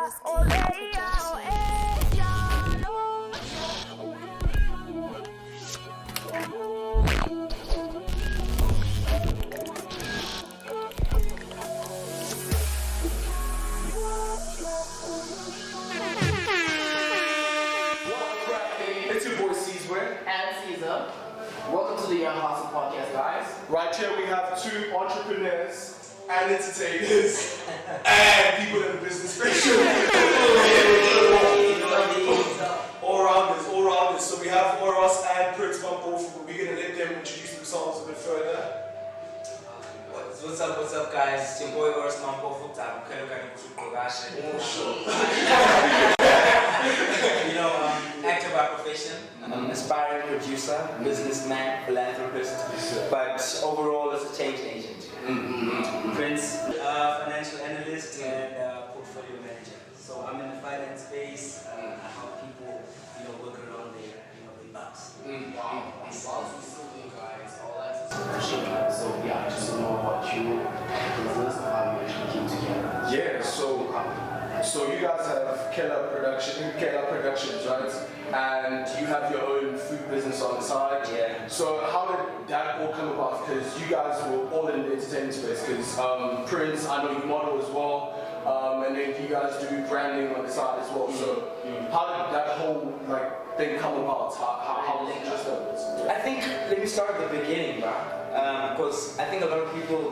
It's your boy Sizwe&Siza. Welcome to the Young Hustle Podcast, guys. Right here we have two entrepreneurs and entertainers and people in the business spectrum. all rounders. So we have Oros and Prince Mampofu. We're gonna let them introduce themselves a bit further. What's up, guys? It's your boy Oros Mampofu. Actor by profession. I'm an aspiring producer, businessman, philanthropist, but overall as a change agent. Prince, financial analyst and portfolio manager. So I'm in the finance space. I help people, work around their bucks. Wow, we still do, guys. All that is appreciated. So yeah, I just know about you, business, and how you actually came together. Yeah, so you guys have Keller Productions, right? And you have your own food business on the side. Yeah. So how did that all come about? Because you guys were all in the entertainment space. Because Prince, I know you model as well, and then you guys do branding on the side as well. So how did that whole thing come about? How was it just that? I think let me start at the beginning, because I think a lot of people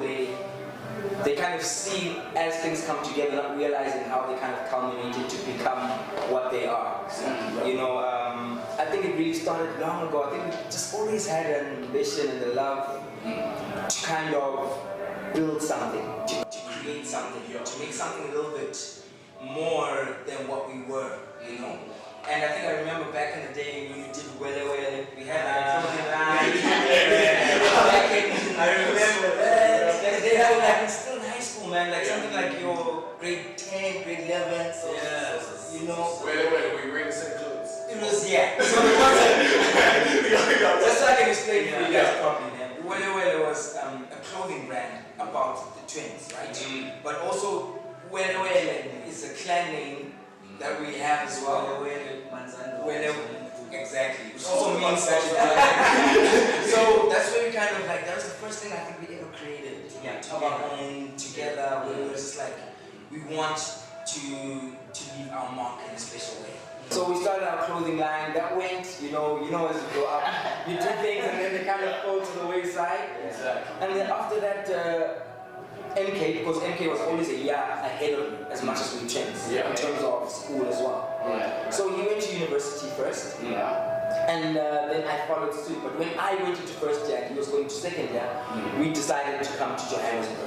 they kind of see as things come together, not realizing how they kind of culminated to become what they are. I think it really started long ago. I think we just always had an ambition and the love to kind of build something, to create something, to make something a little bit more than what we were, And I think I remember back in the day when you did well, we had a clothing line. I remember that. I was still in high school, man. Something like your grade 10, grade 11. So, Wait, were you wearing the same clothes? It was, yeah. So it wasn't. Just so I can explain for you guys properly, man. Wele was a clothing brand about the twins, right? But also, Wele is a clan name that we have as well. Wele, exactly. Which also means that. So that's where we kind of that was the first thing I think we ever created. Of our own together. We were just we want to leave our mark in a special way. So we started our clothing line. That went, as you go up, you do things and then they kind of fall to the wayside. Exactly. And then after that, MK, because MK was always a year ahead of me, as much as we changed in terms of school as well. Yeah. So he went to university first. Yeah. And then I followed suit. But when I went into first year and he was going to second year, we decided to come to Johannesburg.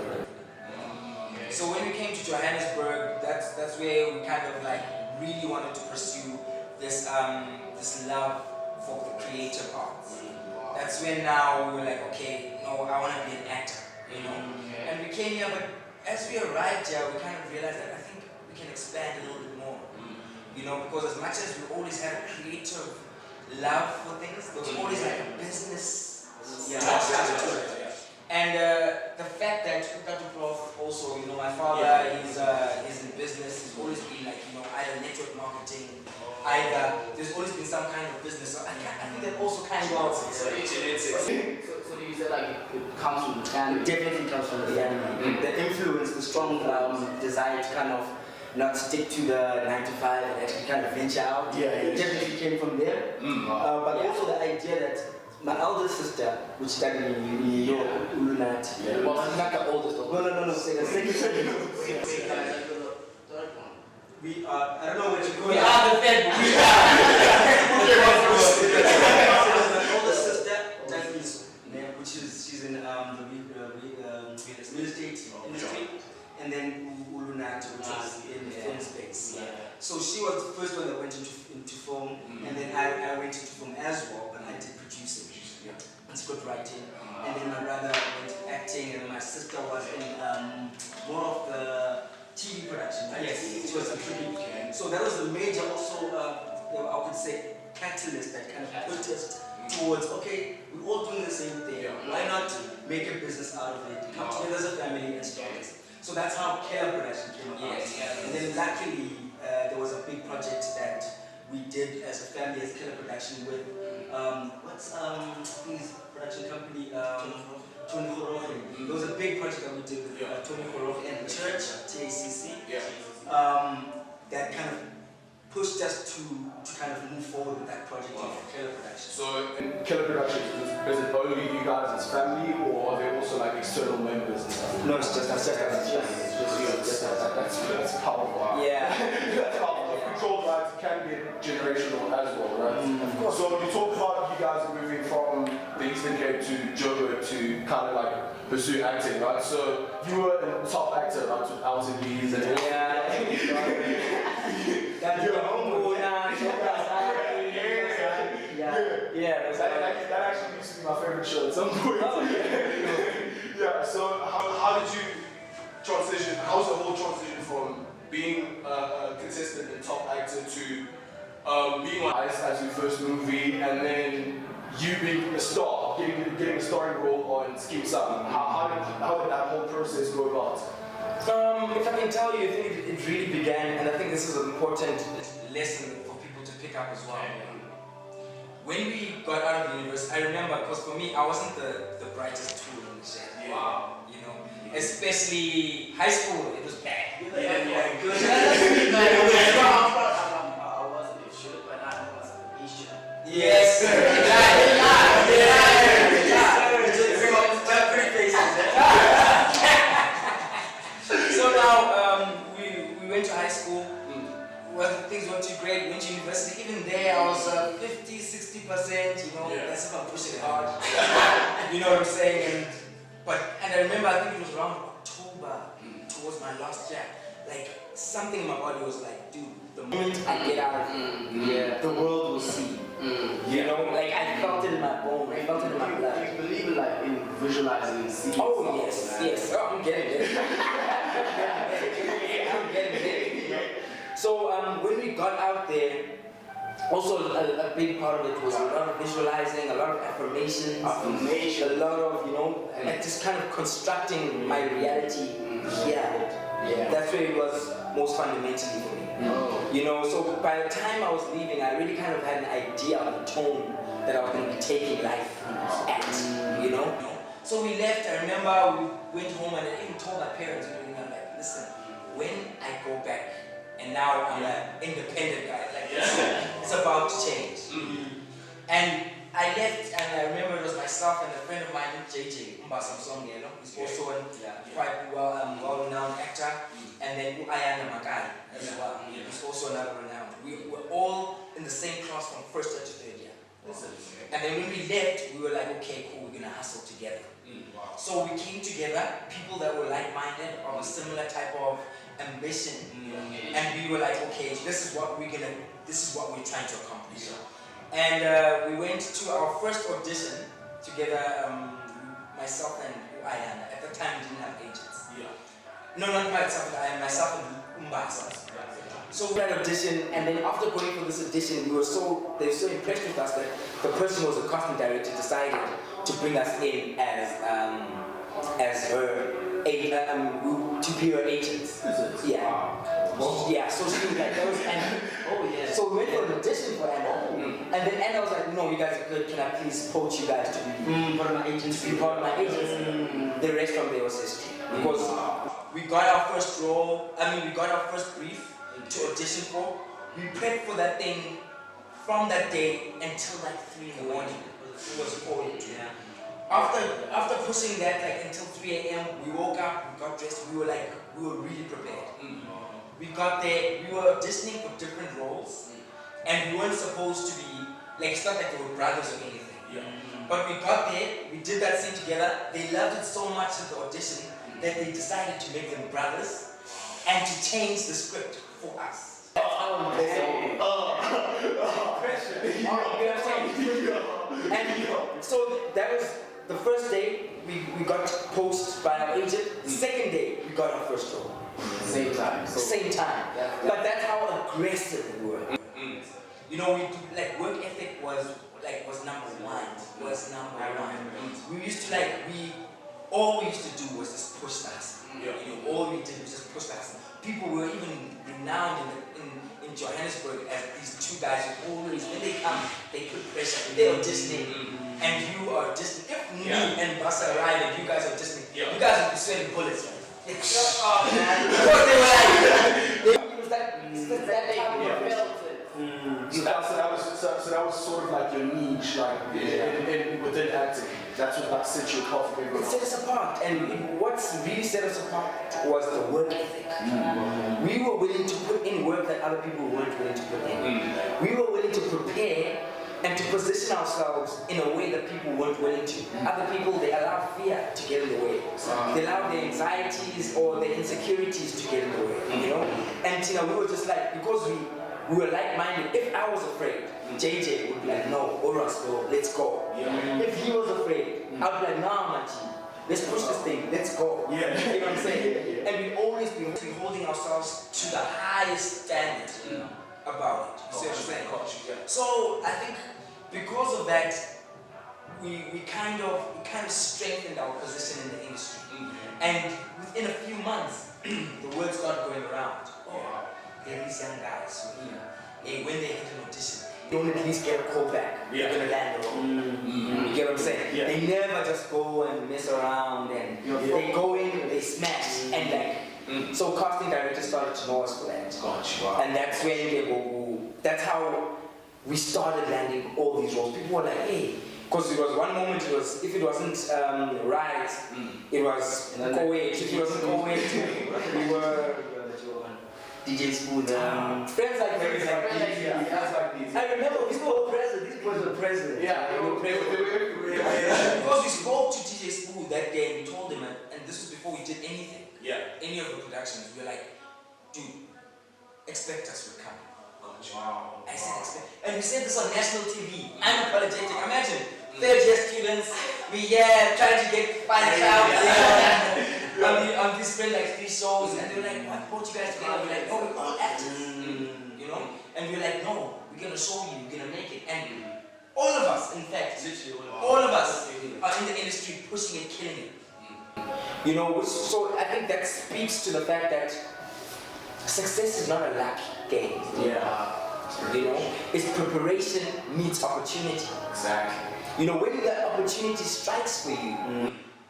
So when we came to Johannesburg, that's where we kind of really wanted to pursue this this love for the creative arts. That's when now we were okay, no, I want to be an actor, And we came here, but as we arrived here, we kind of realized that I think we can expand a little bit more, because as much as we always had a creative love for things, there was always a business touch to it. And the fact that also, my father is in business. He's always been either network marketing, either there's always been some kind of business. So I think that also kind of. So you said it comes from the family. It definitely comes from the family. The influence, the strong desire to kind of not stick to the 9 to 5 and actually kind of venture out. It definitely came from there. But also the idea that my elder sister, which studied in New York, Ulunat. Well, not the oldest though. No, say the second. We are, I don't know what you call it. We are the third one. My older sister, she's in the real estate industry, and then Ulunat, which was in the film space. So she was the first one that went into film, and then I went into film as well, but I did producing and script writing, and then my brother went acting, and my sister was in more of the TV production, right? Yes, she was a tribute. So that was the major also, I would say, catalyst that kind of put us towards, okay, we're all doing the same thing. Why not make a business out of it? Come together as a family and start it. So that's how Keller Production came about. And then luckily, big project that we did as a family, as Killer Production with, what's his production company? Tony Khorofe. There was a big project that we did with Tony Khorofe and the church, TACC, that kind of pushed us to kind of move forward with that project of Killer Production. So in Killer Production, is it only you guys as family, or are there also like external members and stuff? No, it's just us. That's powerful. Yeah. That's powerful. Control rights can be generational as well, right? Of course. So you talk about you guys moving from the Eastern Cape to Joburg to kind of like pursue acting, right? So you were a top actor, right, with LTVs and that actually used to be my favorite show at some point. Yeah, so how did you transition? How's the whole transition from being a contestant and top actor to being on Ice as your first movie, and then you being a star, getting a starring role on Scheme Sun? How did that whole process go about? If I can tell you, I think it really began, and I think this is an important lesson for people to pick up as well. When we got out of the university, I remember, because for me, I wasn't the brightest tool in the shed. Wow. You know, especially high school, it was bad. Good. I wasn't a should, but I wasn't a should. Yes. So now we went to high school. Things weren't too great. Went to university. Even there, I was 50, 60%. You know, that's if I'm pushing it hard. You know what I'm saying? And I remember, I think it was around October, towards my last year. Like something in my body was like, dude, the moment I get out of here, the world will see. You know, like I felt it in my bone. I felt it in my blood. You believe in like in visualizing and seeing. Oh yes. Oh, I'm getting it. I'm getting it. You know? So when we got out there, also a big part of it was a lot of visualizing, a lot of affirmations, a lot of, you know, like just kind of constructing my reality here. Yeah. That's where it was most fundamentally for me. You know, so by the time I was leaving, I really kind of had an idea of the tone that I was going to be taking life at, you know. So we left. I remember we went home and I even told my parents, you know, like, listen, when I go back, and now I'm an independent guy, like it's about to change. And I left, and I remember it was myself and a friend of mine, JJ, he's also a quite well-renowned actor, and then Ayana Makai as well. He's also another renowned. We were all in the same class from first year to third year. And then when we left, we were like, okay, cool, we're gonna hustle together. So we came together, people that were like-minded, of a similar type of ambition, and we were like, okay, this is what we're trying to accomplish. And we went to our first audition together, myself and Ayana. At the time, we didn't have agents. No, not myself and Ayana, myself and Umbasa. So we had an audition, and then after going for this audition, they were so impressed with us that the person who was a casting director decided to bring us in as her to be her agents. Yeah, so she was like, that was Anele. So we went for an audition for Anele. And then Anele was like, no, you guys are good, can I please poach you guys to be part of my agents? The rest from there was history. Because we got our first role, we got our first brief to audition for. We prepped for that thing from that day until like 3 in the morning. It was cold. After pushing that like until 3 a.m., we woke up, we got dressed, we were really prepared. We got there, we were auditioning for different roles, and we weren't supposed to be, like, it's not like we were brothers or anything. But we got there, we did that scene together, they loved it so much at the audition that they decided to make them brothers and to change the script for us. And so that was the first day we got posted by our agent. The second day we got our first role. Same time. But that's how aggressive we were. You know, we do, like, work ethic was number one. We used to all we used to do was just push us. You know, all we did was just push us. People were even renowned in in Johannesburg as these two guys who always, when they come, they put pressure. They're auditioning, and you are auditioning. If me and Bassa arrive and you guys are auditioning, you guys will be sweating bullets. Because they were like, So that was sort of like your niche, like within acting. That's what like set you apart from everyone. It set us apart, and what's really set us apart was the work ethic. We were willing to put in work that other people weren't willing to put in. We were willing to prepare and to position ourselves in a way that people weren't willing to. Other people, they allow fear to get in the way. They allow their anxieties or their insecurities to get in the way, you know? And you know, we were just like, because we were like-minded. If I was afraid, JJ would be like, no, Oros, bro, let's go. If he was afraid, I'd be like, nah, Machi, let's push this thing, let's go. You know what I'm saying? And we've always been holding ourselves to the highest standard about it. You see what I'm saying? So I think because of that, we kind of strengthened our position in the industry. And within a few months, the word started going around. There are these young guys who, when they hit an audition, they don't at least get a call back. They're gonna land the role. You get what I'm saying? They never just go and mess around, and they go in, they smash, and like. So casting directors started to know us for that. And that's when that's how we started landing all these roles. People were like, hey, because it was one moment, it was, if it wasn't right, it was co-ed. If it wasn't co-ed, we were DJ Smooth, friends like these. I remember these people were present. These boys were present. They were present. Because we spoke to DJ Smooth that day and we told him, and this was before we did anything. Any of the productions, we were like, dude, expect us to come. Wow. I said expect, and we said this on national TV. I'm apologetic. Imagine third-year students, we trying to get 5 on this friend like 3 shows, and they were like, what brought you guys together? We're like, no, we're all actors, you know. And we're like, no, we're gonna show you, we're gonna make it. And all of us, in fact, all of us are in the industry pushing and killing it. You know, so I think that speaks to the fact that success is not a luck game. You know, it's preparation meets opportunity. Exactly. You know, when that opportunity strikes for you,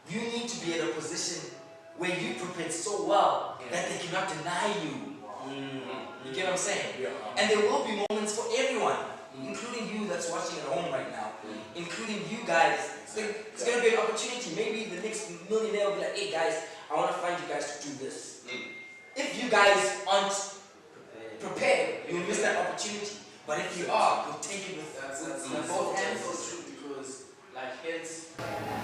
you need to be in a position where you prepared so well that they cannot deny you. You get what I'm saying? And there will be moments for everyone, including you that's watching at home right now, including you guys. It's going to be an opportunity. Maybe the next millionaire will be like, hey guys, I want to find you guys to do this. If you guys aren't prepared, you'll miss that opportunity. But if you are, you'll take it with both hands. So true, because like it's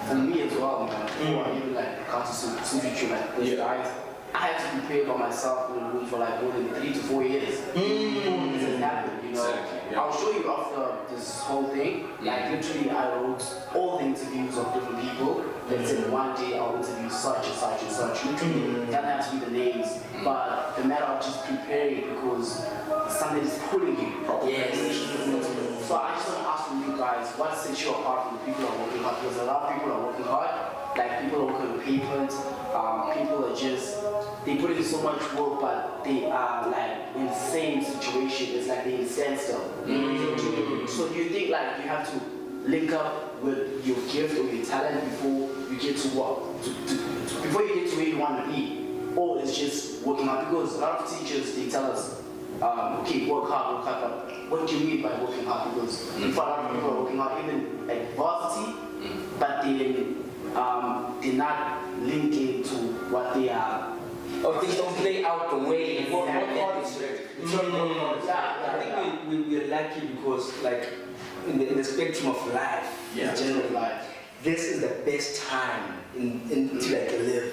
for me as well, man. Even like comes to future, like those guys, I have to prepare by myself in the room for like more than 3 to 4 years. This has happened, you know. I'll show you after this whole thing. Like literally, I wrote all the interviews of different people. Let's say one day I'll interview such and such and such. Literally, it doesn't have to be the names, but the matter of just preparing because something is pulling you. So I just want to ask from you guys, what sets you apart from the people who are working hard? Because a lot of people are working hard. Like people are working on papers. People are just, they put in so much work, but they are like in the same situation. It's like they stand still. So do you think like you have to link up with your gift or your talent before you get to what? Before you get to where you want to be? Or it's just working hard? Because a lot of teachers, they tell us, okay, work hard, but what do you mean by working hard? Because a lot of people are working hard, even like varsity, but they're not linking to what they are. Or things don't play out the way you want. No. I think we're lucky because like in the spectrum of life, in general life, this is the best time to like live.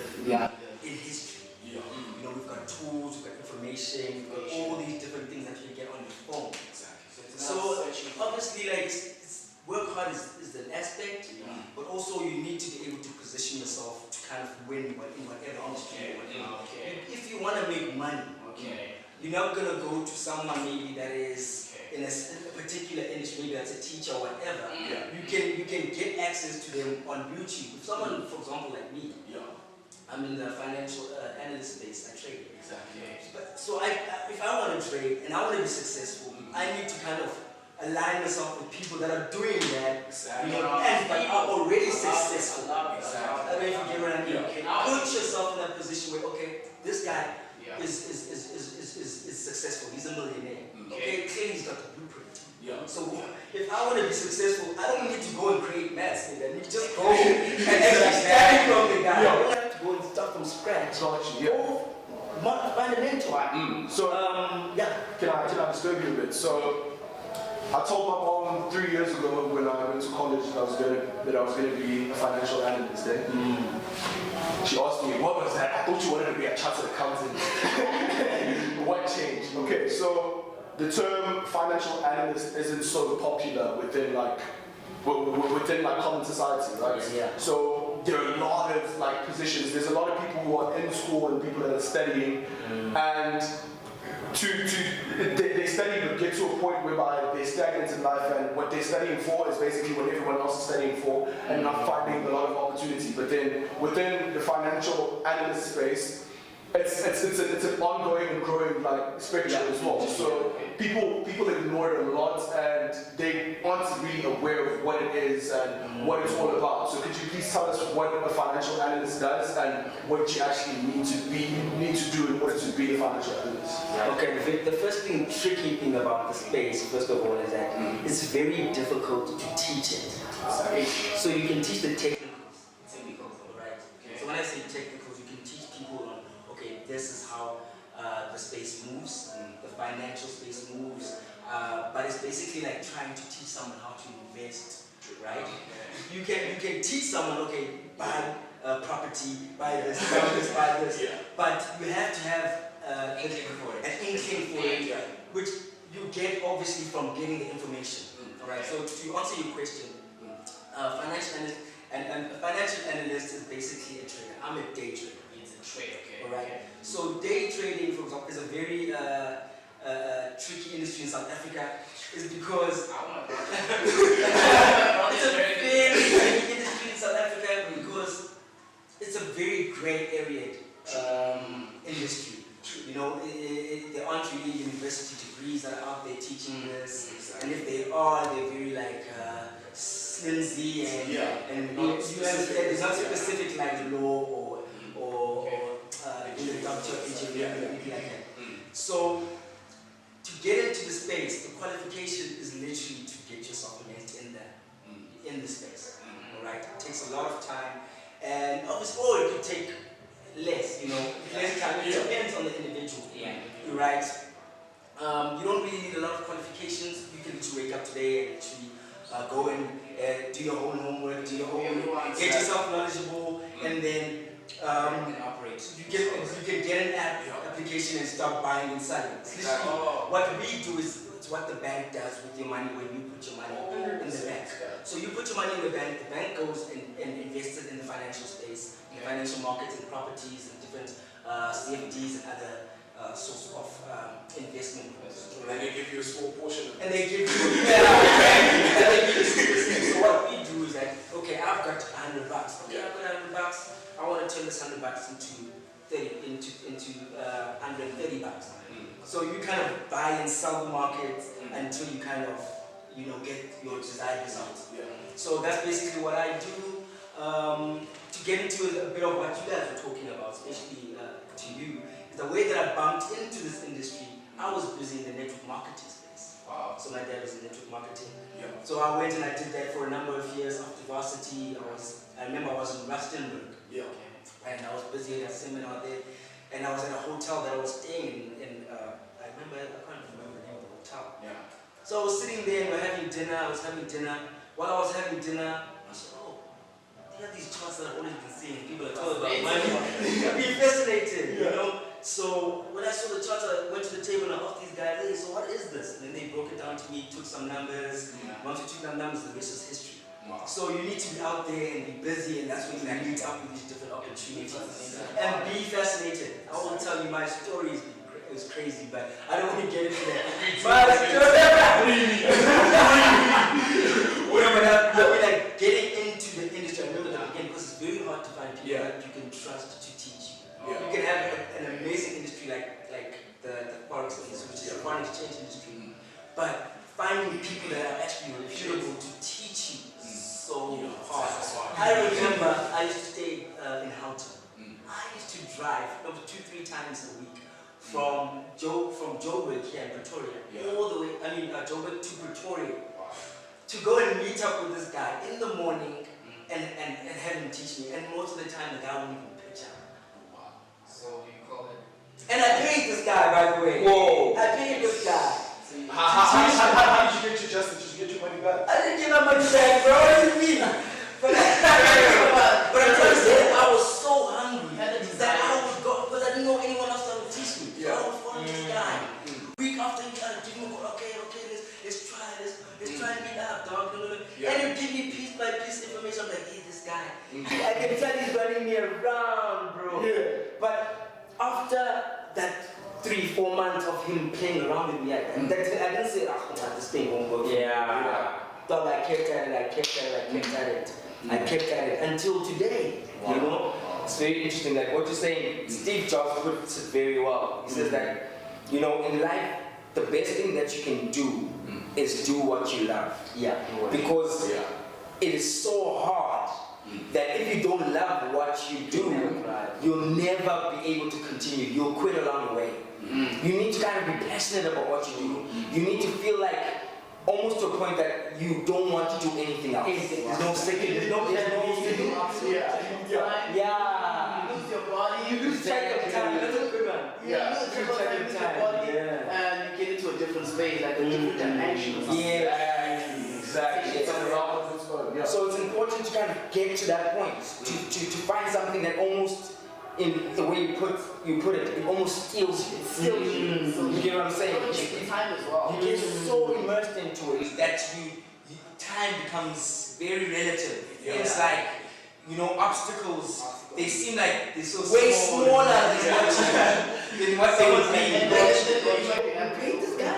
In history. You know, we've got tools, we've got information, we've got all these different things that you can get on your phone. So obviously like work hard is an aspect, but also you need to be able to position yourself to kind of win in whatever industry you're working on. If you want to make money, you're not going to go to someone maybe that is in a particular industry, maybe that's a teacher or whatever. You can get access to them on YouTube. If someone, for example, like me, I'm in the financial analyst space. I trade. Exactly. But so if I want to trade and I want to be successful, I need to kind of align myself with people that are doing that, Exactly. you know, and but are already successful. Exactly. I don't know if you get what I mean. Yeah. Put yourself in that position where, okay, this guy Yeah. is successful. He's a millionaire. Okay, clearly he's got the blueprint. Yeah. So if I want to be successful, I don't need to go and create maths. I need to just go and actually study from the guy. I don't have to go and start from scratch. Go find a mentor. So can I disturb you a bit? So I told my mom 3 years ago when I went to college that I was gonna be a financial analyst. She asked me, what was that? I thought you wanted to be a chartered accountant. What changed? Okay, so the term financial analyst isn't so popular within common society, right? Yeah. So there are a lot of like positions. There's a lot of people who are in school and people that are studying, and they study but get to a point whereby they're stagnant in life, and what they're studying for is basically what everyone else is studying for, and not finding a lot of opportunity. But then within the financial analyst space, it's an ongoing and growing like spectrum as well. So people ignore it a lot, and they aren't really aware of what it is and what it's all about. So could you please tell us what a financial analyst does and what you actually need to do in order to be a financial analyst? Okay, the first tricky thing about the space, first of all, is that it's very difficult to teach it. So you can teach the technicals, right? So when I say technicals, you can teach people on, okay, this is how the space moves, the financial space moves, but it's basically like trying to teach someone how to invest, right? You can teach someone, okay, buy property, buy this, buy this, but you have to have an inkling for it, which you get obviously from getting the information. Alright, so to answer your question, financial analyst is basically a trader. I'm a day trader. It's a trade, okay. Alright, so day trading, for example, is a very tricky industry in South Africa. Is because it's a very tricky industry in South Africa because it's a very grey area industry. You know, there aren't really university degrees that are out there teaching this, and if they are, they're very like slimsy and there's not specific like law or doctor engineering or anything like that. So to get into the space, the qualification is literally to get yourself in the space. Alright, it takes a lot of time, and obviously, or it could take less, less time. It depends on the individual, right? You don't really need a lot of qualifications. You can just wake up today and actually go and do your own homework, get yourself knowledgeable, and then you can get an application and start buying and selling. What we do is what the bank does with your money when you put your money in the bank. So you put your money in the bank goes and invests it in the financial space, in the financial markets, and properties, and different CFDs and other sorts of investment. And they give you a small portion of it. And they give you, So what we do is that, okay, I've got $100. Okay, I've got $100. I want to turn this $100 into $130. So you kind of buy and sell the market until you kind of, get your desired result. So that's basically what I do. To get into a bit of what you guys were talking about, especially to you, is the way that I bumped into this industry. I was busy in the network marketing space. Wow. So my dad was in network marketing. So I went and I did that for a number of years after varsity. I remember I was in Rustenburg. And I was busy at a seminar there. And I was at a hotel that I was staying in. I can't remember the name of the hotel. So I was sitting there and we're having dinner. I was having dinner. While I was having dinner, I said, oh, there are these charts that I've always been seeing. People are talking about money. I'd be fascinated, So when I saw the charts, I went to the table and I asked these guys, hey, so what is this? And then they broke it down to me, took some numbers. Once you took some numbers, the rest is history. So you need to be out there and be busy, and that's when you meet up with these different opportunities. And be fascinated. I will tell you my story is crazy, but I don't want to get into that. But like getting into the industry, I remember at the beginning, because it's very hard to find people that you can trust to foreign exchange industry. But finding people that are actually reputable to teach you so hard. I remember I used to stay in Houghton. I used to drive 2-3 times a week from Joburg here in Pretoria, all the way, Joburg to Pretoria, to go and meet up with this guy in the morning and have him teach me. And most of the time, the guy wouldn't even pitch up. So you call it. And I paid this guy, by the way. Whoa. I paid this guy. How did you get your justice? Did you get your money back? I didn't get my money back, bro. What do you mean? But I'm trying to say, I was so hungry that I would go, because I didn't know anyone else that would teach me. So I was following this guy. Week after week, I did okay, let's try and meet up, dog. And you give me piece by piece information. I'm like, hey, this guy. I can tell he's running me around, bro. But after that 3-4 months of him playing around with me, I didn't say, this thing won't work. Dog, I kept at it. I kept at it until today. You know, It's very interesting. Like what you're saying, Steve Jobs puts it very well. He says that, you know, in life, the best thing that you can do is do what you love. Because it is so hard that if you don't love what you do, you'll never be able to continue. You'll quit along the way. You need to kind of be passionate about what you do. You need to feel like almost to a point that you don't want to do anything else. There's no second. You lose your body, You lose track of time. That's a good one. You lose track of time. And you get into a different space, like a different dimension. Exactly. So it's important to kind of get to that point, to find something that almost, in the way you put it, it almost steals you. It steals you. You get what I'm saying? Time as well. You get so immersed into it. that time becomes very relative. It's like, you know, obstacles, they seem like they're so way smaller than what they would be. I paid this guy.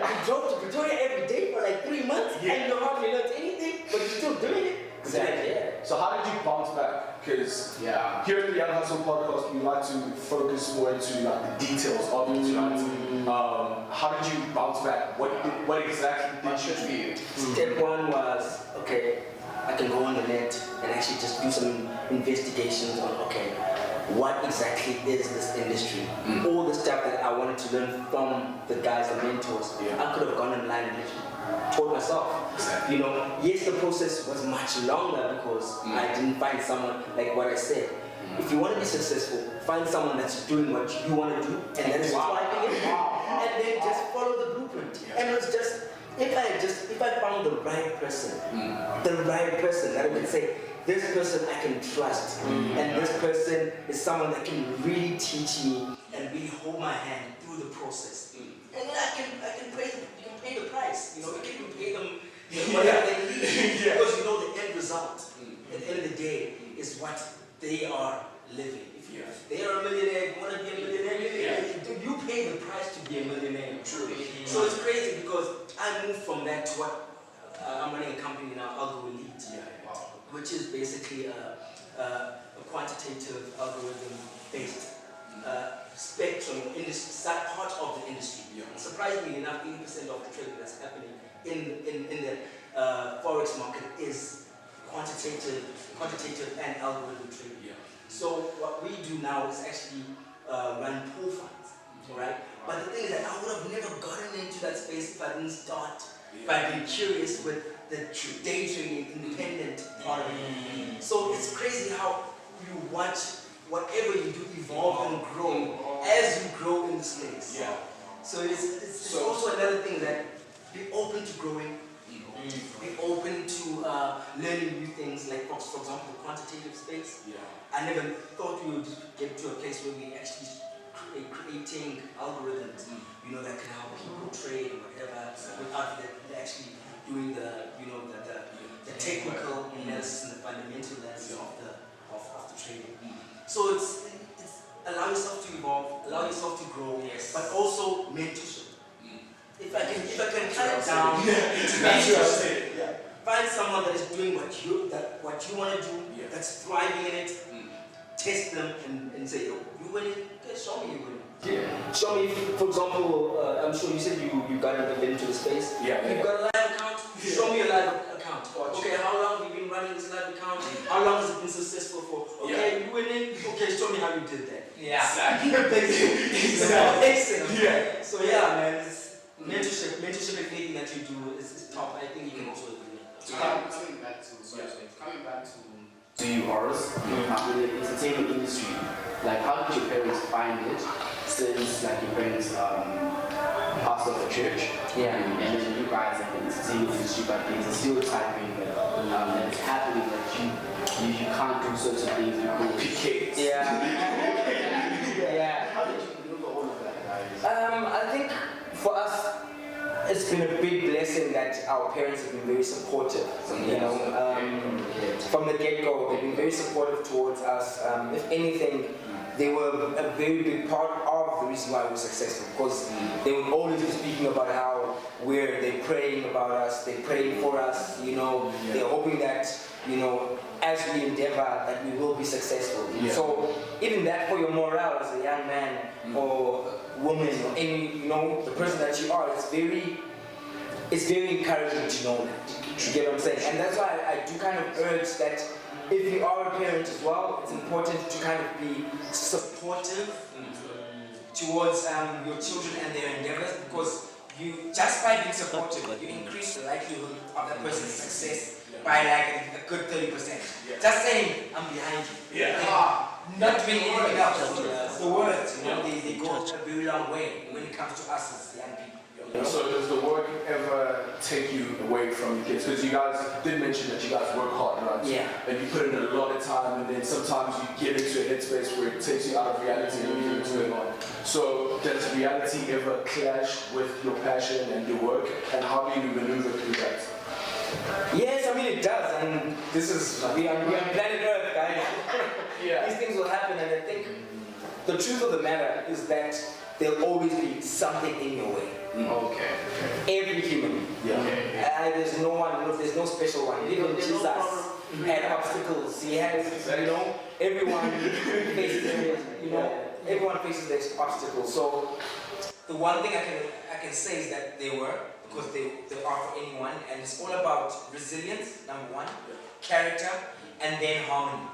I drove to Pretoria every day for like 3 months and you hardly learned anything, but you're still doing it. Exactly. So how did you bounce back? Because here at the Young Hustle podcast, we like to focus more into like the details of it tonight. How did you bounce back? What exactly did you do? Step one was, okay, I can go on the net and actually just do some investigations on, okay, what exactly is this industry? All the stuff that I wanted to learn from the guys, the mentors, I could have gone online and taught myself. You know, yes, the process was much longer because I didn't find someone, like what I said. If you want to be successful, find someone that's doing what you want to do and then striving it, and then just follow the blueprint. And it was just, if I found the right person that I could say, this person I can trust, and this person is someone that can really teach me and really hold my hand through the process. And then I can pay the price. You know, you can pay them whatever they need because you know the end result. At the end of the day is what they are living. If they are a millionaire, you want to be a millionaire, you pay the price to be a millionaire. Truly. So it's crazy because I moved from that to what I'm running a company now, Algo Elite, which is basically a quantitative algorithm-based spectrum part of the industry. Surprisingly enough, 80% of the trading that's happening in the forex market is quantitative and algorithm trading. So what we do now is actually run pool funds, right? But the thing is that I would have never gotten into that space if I didn't start by being curious with the day trading independent part of it. So it's crazy how you watch whatever you do evolve and grow as you grow in the space. So it's also another thing that be open to growing, be open to learning new things, like for example the quantitative space. I never thought we would get to a place where we actually creating algorithms, you know, that can help people trade or whatever, without actually doing the technical analysis and the fundamental analysis of the trading. So it's allow yourself to evolve, allow yourself to grow, but also mentorship. If I can cut it down into mentorship, find someone that is doing what you want to do, that's thriving in it, test them and say, you went in, okay, show me you winning. Yeah. Show me, for example, I'm sure you said you got into the space. Yeah. You've got a live account. Show me a live account. Okay, how long have you been running this live account? How long has it been successful for? Okay, you winning. Okay, show me how you did that. Yeah. Excellent. Yeah. So yeah, man, mentorship and anything that you do is top. I think you can also agree. So coming back to you, Oros, in the entertainment industry, like how did your parents find it? Since like your parents pastor of a church, and then you guys like in the entertainment industry, but there's a stereotyping that it's happening that you can't do certain things because you kids. Yeah. How did you maneuver all of that, guys? I think for us, it's been a big blessing that our parents have been very supportive. You know, from the get-go, they've been very supportive towards us. If anything, they were a very big part of the reason why we're successful, because they would always be speaking about how they're praying about us, they're praying for us, you know, they're hoping that, you know, as we endeavor that we will be successful. So even that for your morale as a young man or woman or any, you know, the person that you are, it's very encouraging to know that. You get what I'm saying? And that's why I do kind of urge that if you are a parent as well, it's important to kind of be supportive towards your children and their endeavors, because you, just by being supportive, you increase the likelihood of that person's success by like a good 30%. Just saying, I'm behind you. Not doing anything else. The words, you know, they go a very long way when it comes to us as young people. So does the work ever take you away from your kids? Because you guys did mention that you guys work hard, right? Yeah. And you put in a lot of time, and then sometimes you get into a headspace where it takes you out of reality and everything that's going on. So does reality ever clash with your passion and your work? And how do you maneuver through that? Yes, I mean it does, and this is we are planet Earth, guys. These things will happen, and I think the truth of the matter is that there'll always be something in your way. Every human. There's no one. There's no special one. Even Jesus had obstacles. He has, you know, everyone faces, you know, everyone faces their obstacles. So the one thing I can say is that they were. Because they are for anyone, and it's all about resilience, number one, character, and then harmony.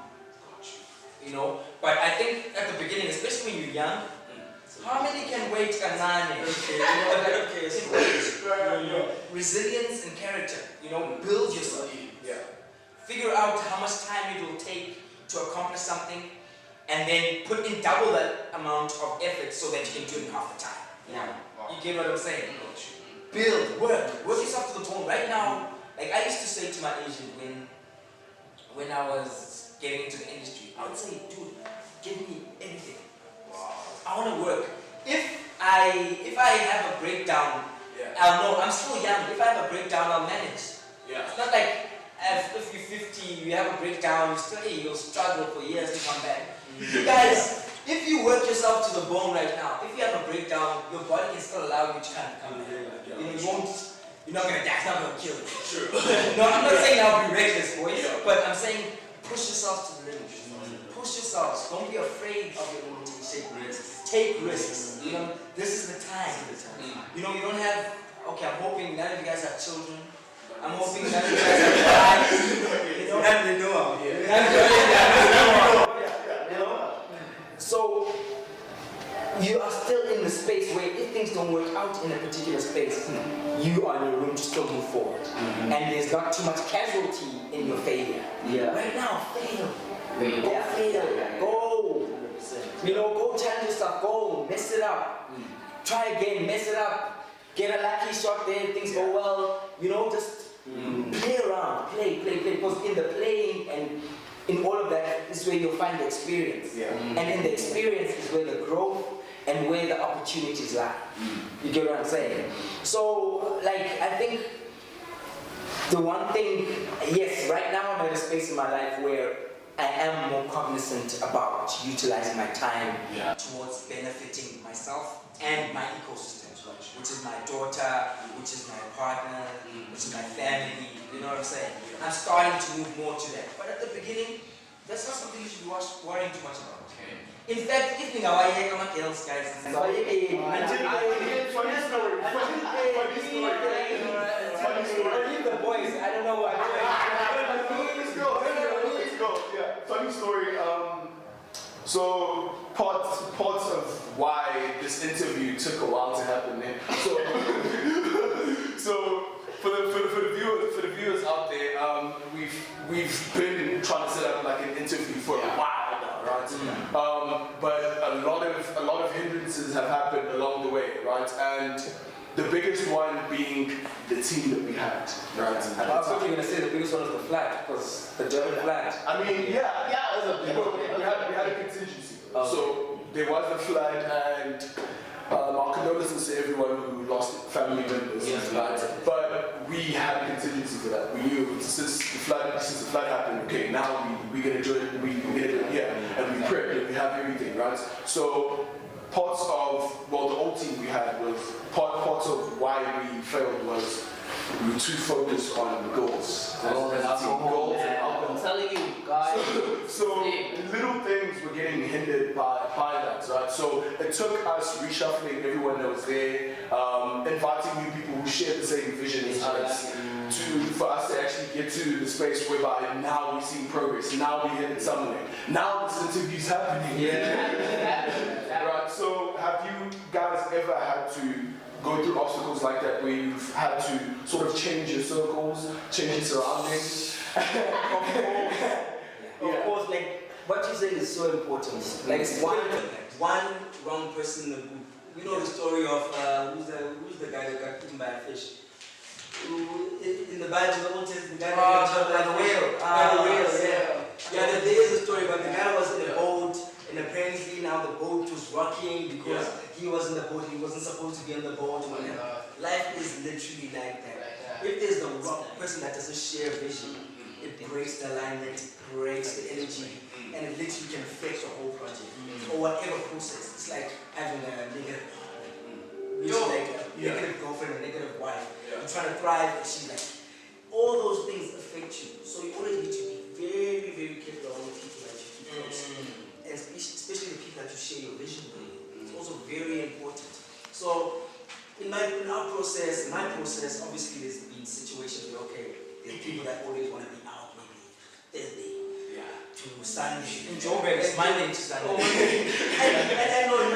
You know, but I think at the beginning, especially when you're young, how many can wait Kanani? Resilience and character, you know, build yourself. Figure out how much time it will take to accomplish something, and then put in double that amount of effort so that you can do it in half the time. You get what I'm saying? Build, work yourself to the bone. Right now, like I used to say to my agent when I was getting into the industry, I would say, dude, give me anything. I want to work. If I have a breakdown, I'll know. I'm still young. If I have a breakdown, I'll manage. It's not like if you're 50, you have a breakdown, you'll struggle for years to come back. You guys. If you work yourself to the bone right now, if you have a breakdown, your body can still allow you to kind of come back. You know, you're not gonna die, it's not gonna kill you. Sure. No, I'm not saying I'll be reckless, boys, but I'm saying push yourself to the limit. Push yourselves. Don't be afraid of your limitations. Take risks. You know, this is the time. You know, you don't have. Okay, I'm hoping none of you guys have children. I'm hoping none of you guys have wives. You know, none of you know. So you are still in the space where if things don't work out in a particular space, you are in a room to still move forward. And there's not too much casualty in your failure. Right now, fail. Go. You know, go challenge yourself. Go mess it up. Try again, mess it up. Get a lucky shot there, things go well. You know, just play around, play. Because in the playing and in all of that is where you'll find the experience. And in the experience is where the growth and where the opportunities lie. You get what I'm saying? So, like, I think the one thing, yes, right now I'm at a space in my life where I am more cognizant about utilizing my time towards benefiting myself and my ecosystem, which is my daughter, which is my partner, which is my family, you know what I'm saying? I'm starting to move more to that. But at the beginning, That's not something you should be worrying too much about. Okay. In fact, if you know why you come girls, guys, Funny story. Leave the boys. I don't know what. Let's go. Yeah. Funny story. So parts of why this interview took a while to happen. So for the viewers out there, we've been trying to set up like an interview for a while now, right? But a lot of hindrances have happened along the way, right? And the biggest one being the team that we had, right? I thought you were going to say the biggest one was the flag, because the German flag. I mean, we had a contingency. So there was a flood, and our condolences to everyone who lost family members, right? But we had a contingency for that. We knew since the flood happened, okay, now we're gonna do it. We're gonna do it here, and we prepped and we have everything, right? So parts of the old team we had was parts of why we failed was we were too focused on the goals. I'm telling you, guys. So little things were getting hindered by that, right? So it took us reshuffling everyone that was there, inviting new people who shared the same vision as us, for us to actually get to the space whereby now we're seeing progress, now we're headed somewhere, now this interview's happening. Right, so have you guys ever had to go through obstacles like that where you've had to sort of change your circles, change your surroundings? Of course, like what you said is so important. Like one wrong person in the group. You know the story of who's the guy that got eaten by a fish? In the Bible, the Old Testament, the guy that got jumped by the whale. There is a story, but the guy was in a boat, and apparently now the boat was rocking because he was in the boat, he wasn't supposed to be in the boat. Life is literally like that. If there's the wrong person that doesn't share vision, it breaks the alignment, it breaks the energy, and it literally can affect the whole project or whatever process. It's like having a negative negative girlfriend, a negative wife. You're trying to thrive, and she's like, all those things affect you. So you always need to be very, very careful around the people that you keep close, and especially the people that you share your vision with. It's also very important. So in my process, obviously there's been situations where there's people that always want to be out maybe Thursday to Sunday. in Joburg, it's Monday to Sunday. And I know in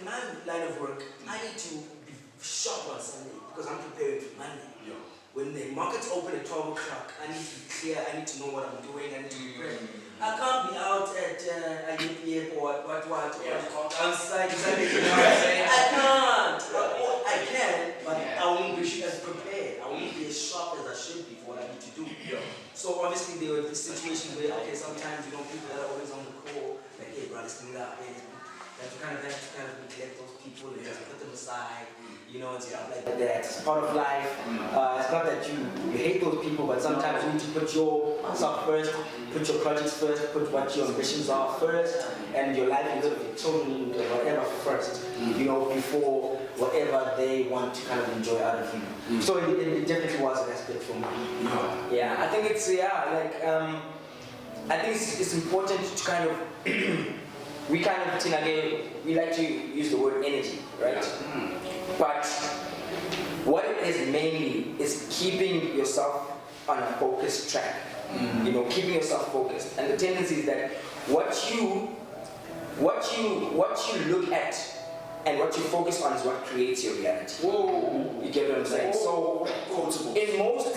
my line of work, I need to be sharp on Sunday because I'm preparing for Monday. When the markets open at 12 o'clock, I need to be clear, I need to know what I'm doing, I need to be prepared. I can't be out at airport, on site, Sunday. I can't. I can, but I won't be as prepared. I won't be as sharp as I should be for what I need to do. So obviously there were situations where, sometimes, people that are always on the call, like, hey, brother, let's do that. That you kind of neglect those people and just put them aside, and stuff like that. It's part of life. It's not that you hate those people, but sometimes you need to put yourself first, put your projects first, put what your ambitions are first, and your livelihood of your children, whatever first, before whatever they want to kind of enjoy out of you. So it definitely was an aspect for me. I think it's, I think it's important to kind of we kind of, we like to use the word energy, right? But what it is mainly is keeping yourself on a focused track. Keeping yourself focused. And the tendency is that what you look at and what you focus on is what creates your reality. Whoa. You get what I'm saying? So in most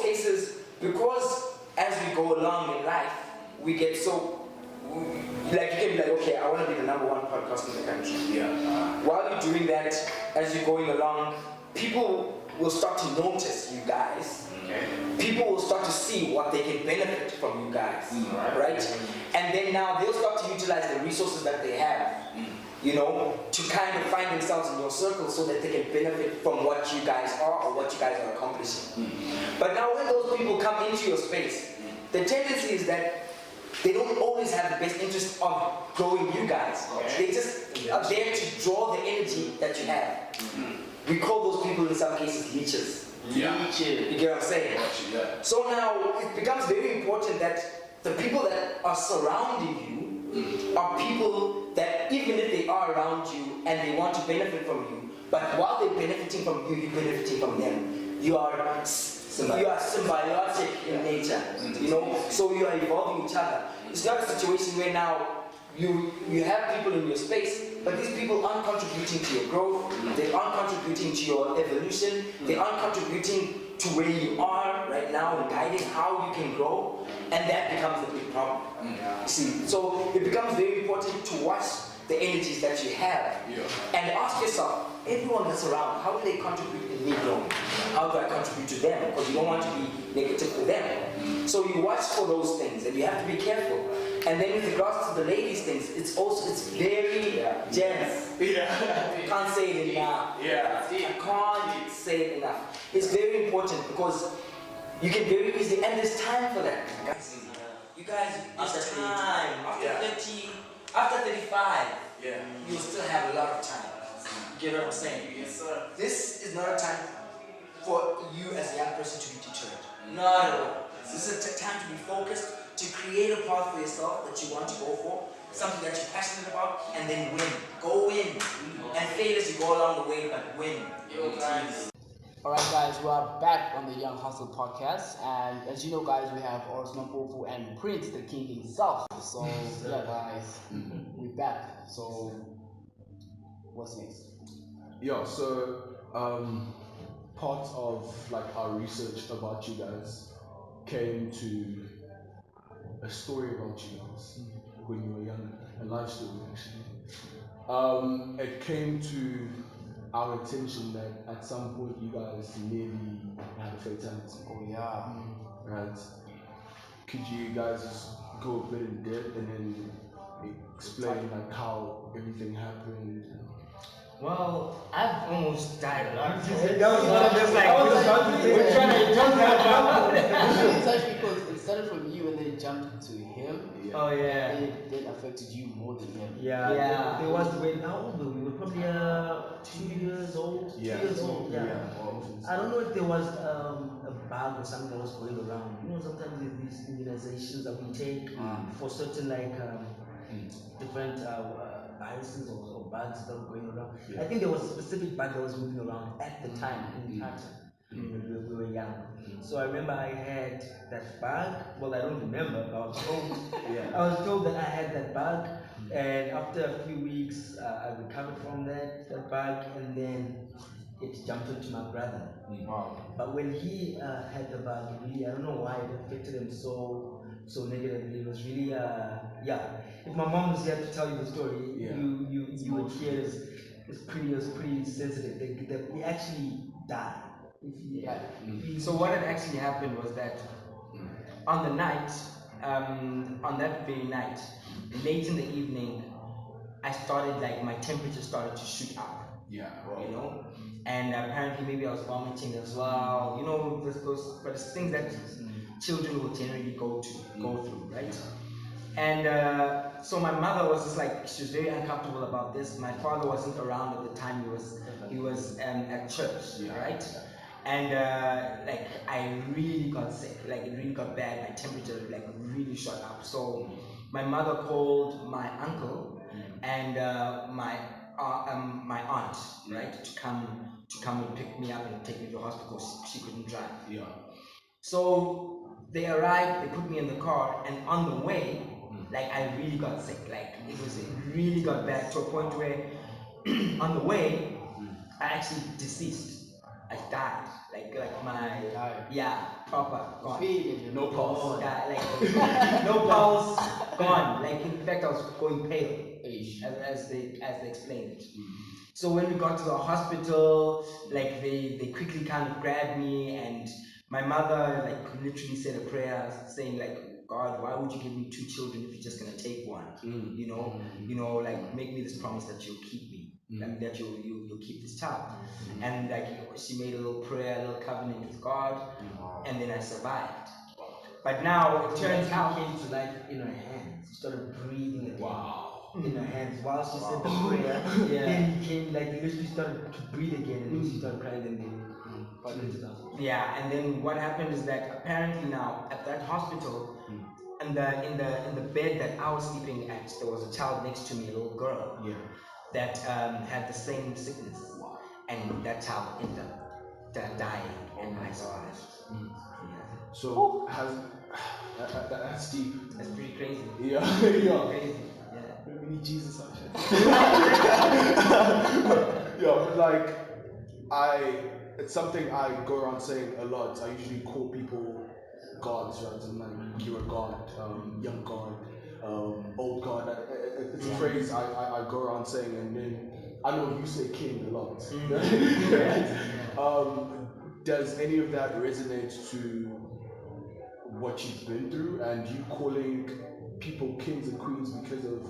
cases, because as we go along in life, we get so you can be like, okay, I want to be the #1 podcast in the country. While you're doing that, as you're going along, people will start to notice you guys. People will start to see what they can benefit from you guys, right? And then now they'll start to utilize the resources that they have, to kind of find themselves in your circle so that they can benefit from what you guys are or what you guys are accomplishing. But now when those people come into your space, the tendency is that they don't always have the best interest of growing you guys. They just are there to draw the energy that you have. We call those people in some cases leeches. You get what I'm saying? Yeah. So now it becomes very important that the people that are surrounding you are people that even if they are around you and they want to benefit from you, but while they're benefiting from you, you're benefiting from them. You are symbiotic in nature, you know, so you are evolving each other. It's not a situation where now you have people in your space, but these people aren't contributing to your growth, they aren't contributing to your evolution, they aren't contributing to where you are right now and guiding how you can grow, and that becomes the big problem. You see, so it becomes very important to watch the energies that you have and ask yourself, everyone that's around, how do they contribute in me growing? How do I contribute to them? Because you don't want to be negative with them. So you watch for those things and you have to be careful. And then with regards to the ladies things, it's very dense. Can't say it enough. I can't say it enough. It's very important because you can very easily, and there's time for that. You guys, there's time. After 35, you'll still have a lot of time. You get what I'm saying? Yes, sir. This is not a time for you as a young person to be deterred. Not at all. This is a time to be focused, to create a path for yourself that you want to go for, something that you're passionate about, and then win. Go win. And fail as you go along the way, but win. Alright guys, we are back on the Young Hustle podcast, and as you know guys, we have Oros Mampofu and Prince, the king himself. So yeah guys, we're back. So what's next? Yeah, so part of like our research about you guys came to a story about you guys when you were younger, a life story actually. It came to our attention that at some point you guys nearly had a fatality. Oh yeah. Right. Could you guys just go a bit in depth and then explain like how everything happened? Well, I've almost died a lot of times. It's actually because it started from you and then it jumped to him. Oh yeah. And it then affected you more than him. Yeah. There was when how old were we? We were probably 2 years old. 2 years old. Yeah. I don't know if there was a bug or something that was going around. You know, sometimes there's these immunizations that we take for certain like different viruses or bugs that were going around. I think there was a specific bug that was moving around at the time in Qatar when we were young. So I remember I had that bug. Well, I don't remember, but I was told. I was told that I had that bug, and after a few weeks, I recovered from that bug, and then it jumped into my brother. Wow. But when he had the bug, really, I don't know why it affected him so negatively. It was really If my mom was here to tell you the story, you would hear it's pretty sensitive. They actually died. So what had actually happened was that on the night, on that very night, late in the evening, I started like my temperature started to shoot up. You know, and apparently maybe I was vomiting as well. You know, those but it's things that children will generally go through, right? And so my mother was just like, she was very uncomfortable about this. My father wasn't around at the time. He was at church, right? And like I really got sick, like it really got bad. My temperature like really shot up. So my mother called my uncle and my aunt, right, to come and pick me up and take me to the hospital. She couldn't drive. So they arrived. They put me in the car, and on the way, like I really got sick. Like it really got bad to a point where on the way I actually deceased. I died, like my proper gone. No pulse. No pulse, gone. Like in fact, I was going pale, as they explained it. So when we got to the hospital, like they quickly kind of grabbed me, and my mother like literally said a prayer, saying like, God, why would you give me 2 children if you're just gonna take one? You know, like make me this promise that you'll keep me. And that you'll keep this child. And like she made a little prayer, a little covenant with God, and then I survived. But now it turns out came to life in her hands. She started breathing again. in her hands while she said the prayer. Then he came, like, literally started to breathe again, and then she started crying, and then Yeah, and then what happened is that apparently now at that hospital, in the bed that I was sleeping at, there was a child next to me, a little girl, that had the same sickness, and that child ended up dying, and I saw it. So that's deep. That's pretty crazy. Yeah. Crazy. Yeah. We need Jesus out here. But like it's something I go around saying a lot. I usually call people gods, right? And like, you're a god, young god, old god. It's a phrase I go around saying, and then I know you say king a lot. Does any of that resonate to what you've been through, and you calling people kings and queens because of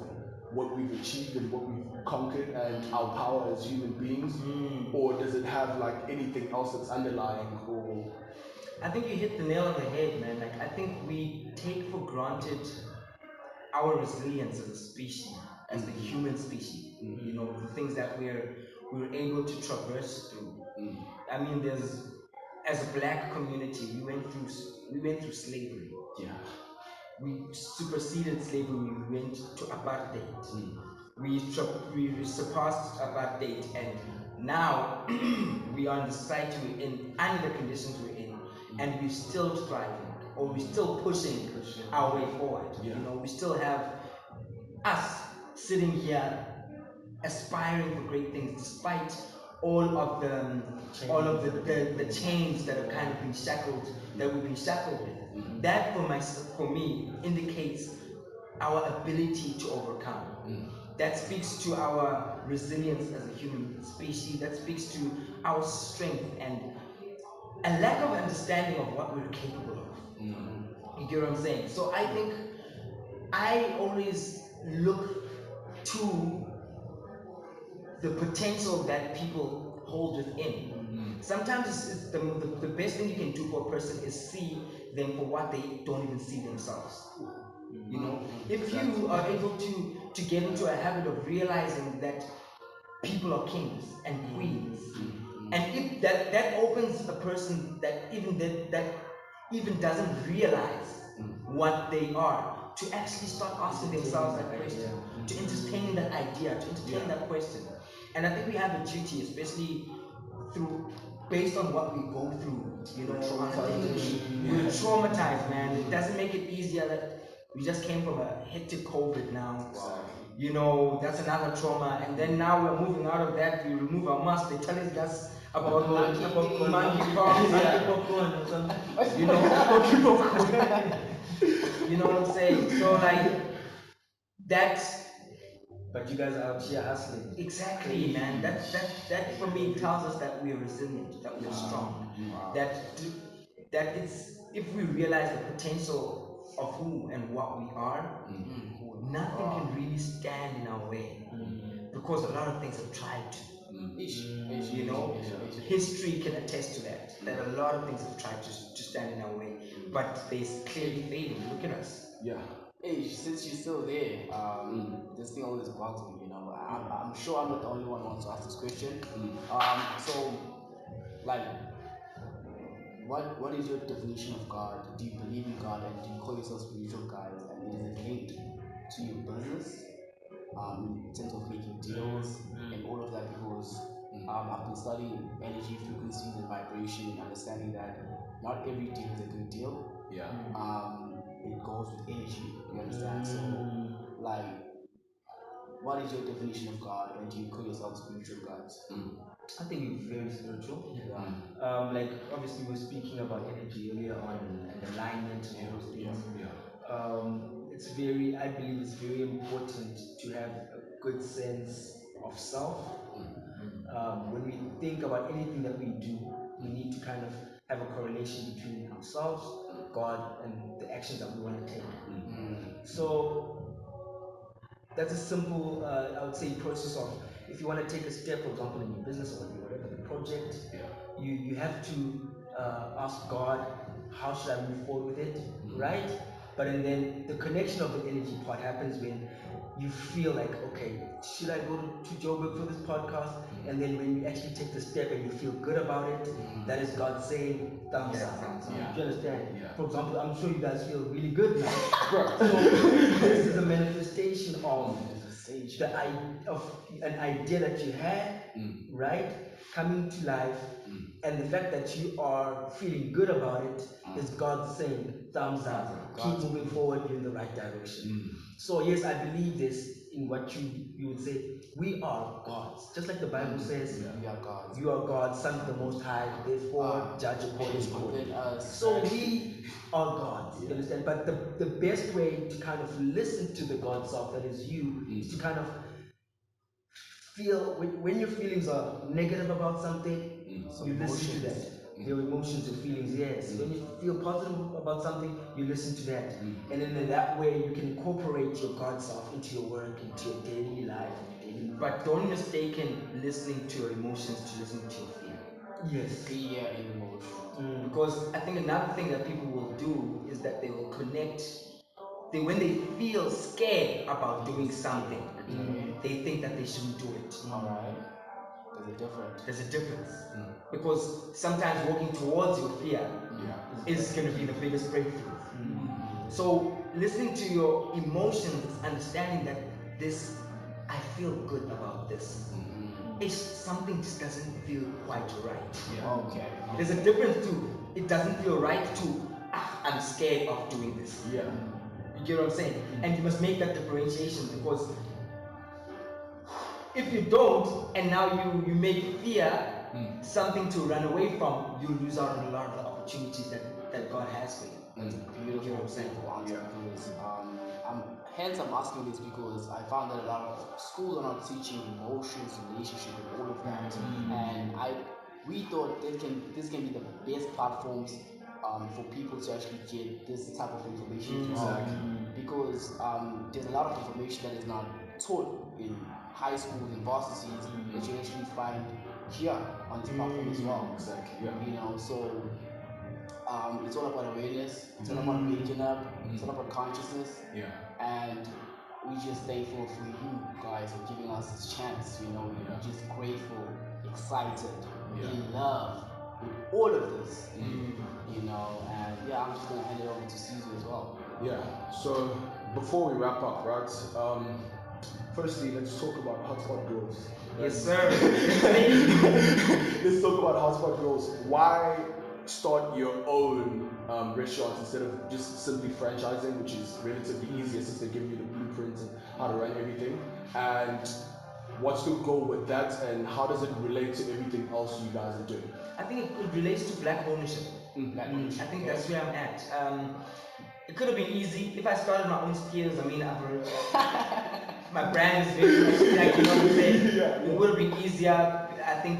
what we've achieved and what we've conquered and our power as human beings, or does it have like anything else that's underlying? Or I think you hit the nail on the head, man. Like, I think we take for granted our resilience as a species, as the human species. You know, the things that we're able to traverse through. I mean, as a black community, we went through slavery. We superseded slavery. We went to apartheid. We surpassed apartheid, and now we are in the society we're in, under the conditions we're in, and we're still striving, or we're still pushing our way forward. You know, we still have us sitting here aspiring for great things, despite all of the chains that have kind of been shackled, that we've been shackled with. That for me indicates our ability to overcome. That speaks to our resilience as a human species. That speaks to our strength and a lack of understanding of what we're capable of. You get what I'm saying? So I think I always look to the potential that people hold within. Sometimes it's the best thing you can do for a person is see them for what they don't even see themselves. You know, if you are able to get into a habit of realizing that people are kings and queens, and if that opens a person that even doesn't realize what they are, to actually start asking themselves that question, to entertain that idea, to entertain that question. And I think we have a duty, especially based on what we go through, you know, we're traumatized, man. It doesn't make it easier that we just came from a hectic COVID now. You know, that's another trauma. And then now we're moving out of that, we remove our mask, they're telling us about monkeypox, you know, you know what I'm saying? So like, that's... But you guys are out here hustling. Exactly, man. That for me tells us that we are resilient, that we are strong, that it's, if we realize the potential of who and what we are, nothing can really stand in our way, because a lot of things have tried to. You know, history can attest to that. That a lot of things have tried to stand in our way, but they clearly failed. Look at us. Hey, since you're still there, this thing always bugs me, you know. I'm sure I'm not the only one who wants to ask this question. So, like, what is your definition of God? Do you believe in God, and do you call yourself spiritual guys? And is it linked to your business, in terms of making deals and all of that? Because I've been studying energy frequencies and vibration and understanding that not every deal is a good deal. It goes with energy, you understand? So, like, what is your definition of God, and do you call yourself spiritual guys? I think it's very spiritual. Like, obviously we're speaking about energy earlier on and alignment and all those things. I believe it's very important to have a good sense of self. When we think about anything that we do, we need to kind of have a correlation between ourselves, God, and the actions that we want to take. So that's a simple, I would say, process of, if you want to take a step, for example, in your business or whatever the project, you have to ask God, how should I move forward with it, right? But and then the connection of the energy part happens when you feel like, okay, should I go to Joburg for this podcast? And then when you actually take the step and you feel good about it, that is God saying thumbs up. Do you understand? For example, I'm sure you guys feel really good now. So this is a manifestation of of an idea that you had, right, coming to life, and the fact that you are feeling good about it is God saying thumbs up, keep moving forward in the right direction. So yes, I believe this in what you would say. We are gods, just like the Bible says. We are gods. You are God, Son of the Most High, therefore judge according to within us. So we are gods, you understand? But the best way to kind of listen to the God self that is you is to kind of feel, when your feelings are negative about something, you listen to that. Your emotions and feelings, yes. When you feel positive about something, you listen to that. And then in that way, you can incorporate your God self into your work, into your daily life. But don't mistake listening to your emotions to listening to your fear. Yes. Fear and emotion. Because I think another thing that people will do is that they will connect. When they feel scared about doing something, they think that they shouldn't do it. Alright. There's a difference. There's a difference. Because sometimes walking towards your fear is going to be the biggest breakthrough. So listening to your emotions, understanding that I feel good about this. If something just doesn't feel quite right. Okay. There's a difference to it doesn't feel right to I'm scared of doing this. You get what I'm saying? And you must make that differentiation, because if you don't, and now you make fear something to run away from, you lose out on a lot of the opportunities that God has for you. That's a beautiful answer. Because, hence I'm asking this because I found that a lot of schools are not teaching emotions, relationship, and all of that. And we thought this can be the best platforms for people to actually get this type of information. Because there's a lot of information that is not taught in high schools and varsities that you actually find here on this platform as well. You know, so it's all about awareness, it's all about waking up, it's all about consciousness. And we're just thankful for you guys for giving us this chance. You know, we're just grateful, excited, in love with all of this. You know, and I'm just gonna hand it over to Sizwe as well. So before we wrap up, right? Firstly, let's talk about hotspot girls. Yes, sir. Let's talk about hotspot girls. Why start your own restaurant instead of just simply franchising, which is relatively easier since they give you the blueprint and how to run everything? And what's the goal with that, and how does it relate to everything else you guys are doing? I think it relates to black ownership. I think that's where I'm at. It could have been easy if I started my own skills. I mean, my brand is very much like, you know what I'm saying? It would have been easier. I think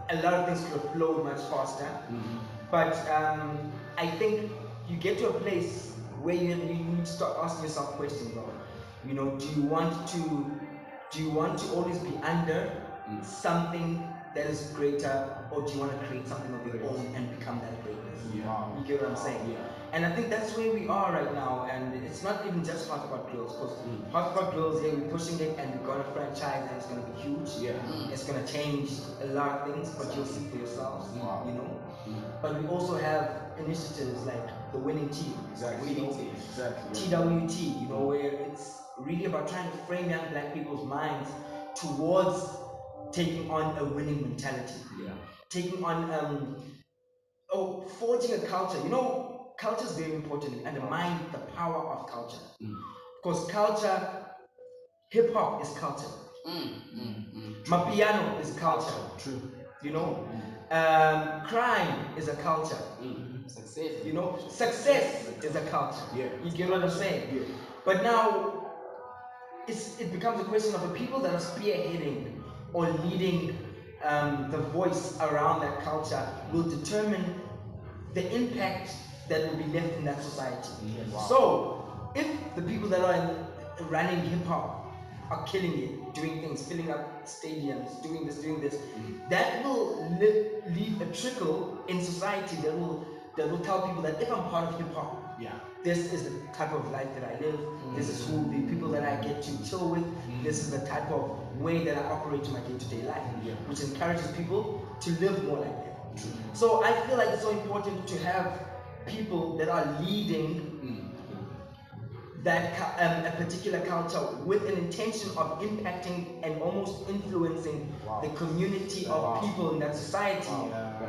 a lot of things could have flowed much faster. But I think you get to a place where you need to start asking yourself questions, bro. You know, do you want to always be under something that is greater, or do you want to create something of your own and become that greatness? You get what I'm saying? And I think that's where we are right now, and it's not even just Hotspot Grills, because Hotspot Grills, we're pushing it and we're going to franchise, and it's going to be huge. It's going to change a lot of things, but you'll see for yourselves, you know. But we also have initiatives like the Winning Team. TWT, you know, where it's really about trying to frame young black people's minds towards taking on a winning mentality. Taking on forging a culture. You know, culture is very important. Undermine the power of culture. Because culture, hip hop is culture. Mapiano is culture. True. You know, crime is a culture. Success. You know, success is a culture. You get what I'm saying? But now it becomes a question of the people that are spearheading or leading the voice around that culture will determine the impact that will be left in that society. So, if the people that are running hip hop are killing it, doing things, filling up stadiums, doing this, that will leave a trickle in society that will tell people that if I'm part of hip hop, Yeah. This is the type of life that I live. This is who the people that I get to chill with. This is the type of way that I operate in my day-to-day life, which encourages people to live more like that. So I feel like it's so important to have people that are leading that a particular culture with an intention of impacting and almost influencing the community of people in that society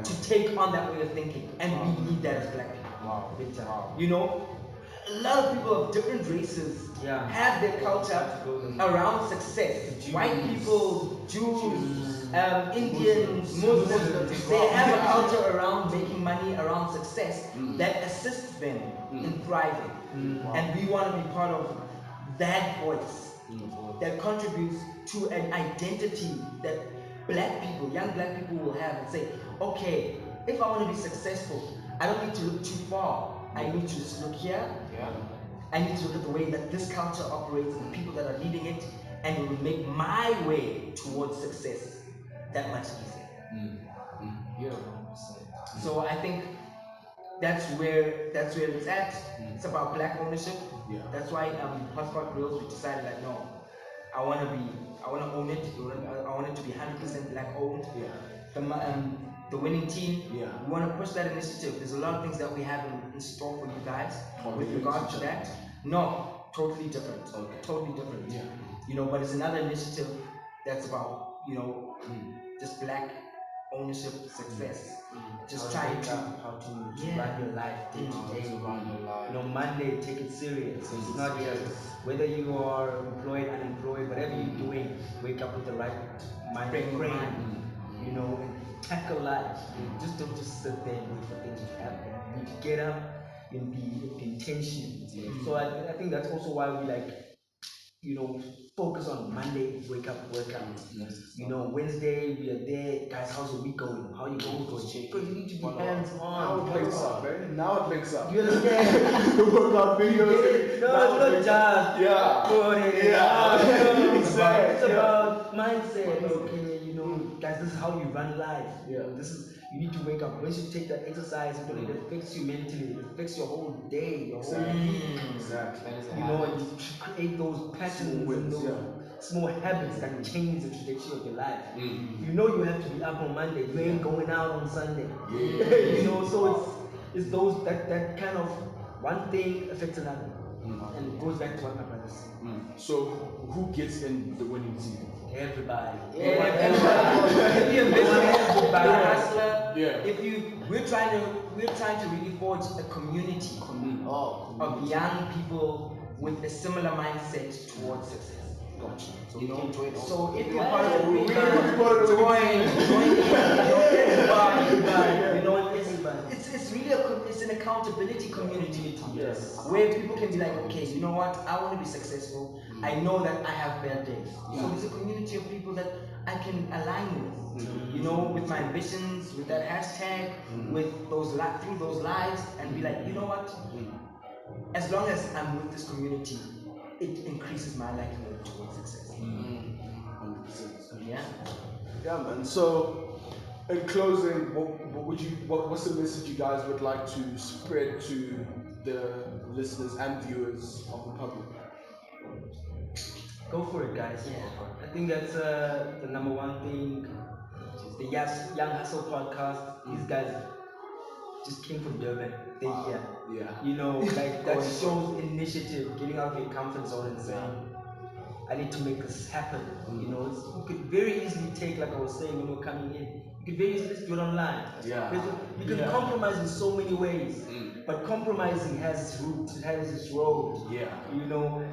to take on that way of thinking. And we need that as black people. You know, a lot of people of different races have their culture around success. White people, Jews, Indians, Muslims, they have a culture around making money, around success that assists them in thriving. And we want to be part of that voice that contributes to an identity that black people, young black people will have and say, okay, if I want to be successful, I don't need to look too far. I need to just look here. I need to look at the way that this culture operates and the people that are leading it, and it will make my way towards success that much easier. So I think that's where it's at. It's about black ownership. That's why Hotspot Grills, we decided that no, I want to own it. I want it to be 100% black owned. The winning team, we want to push that initiative. There's a lot of things that we have in store for you guys with regard to that. No, totally different. Totally different. You know, but it's another initiative that's about, you know, just black ownership, success. Just trying to how to run your life day to day. You know, Monday, take it serious. It's not just whether you are employed, unemployed, whatever you're doing, wake up with the right mind frame. You know, and tackle life. Just don't just sit there and wait for things to happen. You need to get up and be intentional. So I think that's also why we you know, focus on Monday, wake up, workout. You know, Wednesday we are there, guys. How's the week going? How you going? Because you need to be hands on. Now it makes up, man. Now it makes up. You understand? The workout videos. No, it's not just Exactly. It's about mindset. Okay, you know, guys, this is how you run life. This is, you need to wake up. Once you take that exercise, it affects you mentally. It affects your whole day, your whole week. Exactly. You know, and you create those patterns and those small habits that change the trajectory of your life. You know you have to be up on Monday. You ain't going out on Sunday. You know, so it's those that kind of one thing affects another. And it goes back to what my brother said. So who gets in the winning team? Everybody. If you're a businessman, if you're a hustler, we're trying to really forge a community of young people with a similar mindset towards success. Gotcha. So You we know, can join also. so if you're part of the We movement, can be part of the everybody, you know, it's really it's an accountability community. Where people can be like, okay, you know what, I want to be successful. I know that I have bad days. So it's a community of people that I can align with. You know, with my ambitions, with that hashtag, with those through those lives, and be like, you know what, as long as I'm with this community, it increases my likelihood towards success. 100%. Yeah. Man. So, in closing, what's the message you guys would like to spread to the listeners and viewers of the public? Go for it, guys. I think that's the number one thing. The Young Hustle podcast. These guys just came from Durban. They're here. You know, like that shows initiative, getting out of your comfort zone and saying, I need to make this happen. You know, you could very easily take, like I was saying when we were coming in, you could very easily just do it online. You can compromise in so many ways, but compromising has its roots, it has its road. You know,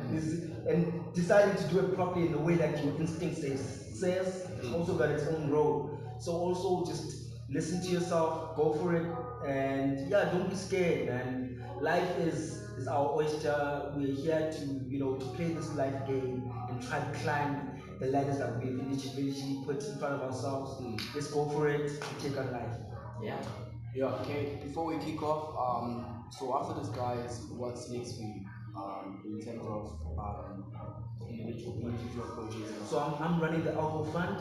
and deciding to do it properly in the way that your instinct says it's also got its own road. So also just listen to yourself, go for it, and don't be scared, man. Life is our oyster. We're here to, you know, to play this life game and try to climb the ladders that we've initially put in front of ourselves. Let's go for it and take on life. Okay, before we kick off, so after this, guys, what's next for you in terms of individual projects? So I'm running the Alcohol Fund.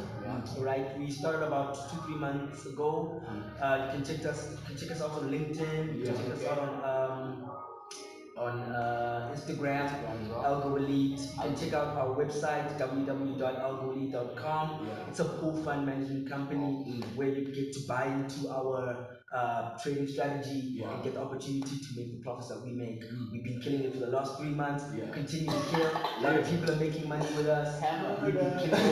Right, we started about 2-3 months ago. You can check us out on LinkedIn. You can check us out on on Instagram, Algo Elite. You can check out our website, www.algoelite.com. It's a full fund management company where you get to buy into our trading strategy and get the opportunity to make the profits that we make. We've been killing it for the last 3 months. Continue to kill. A lot of people are making money with us. We've been killing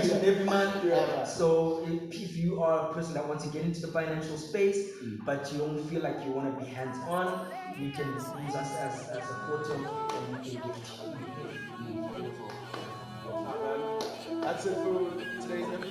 each and every month. So if you are a person that wants to get into the financial space, but you don't feel like you want to be hands-on, you can use us as a portal and we can get you paid. That's it for today's episode.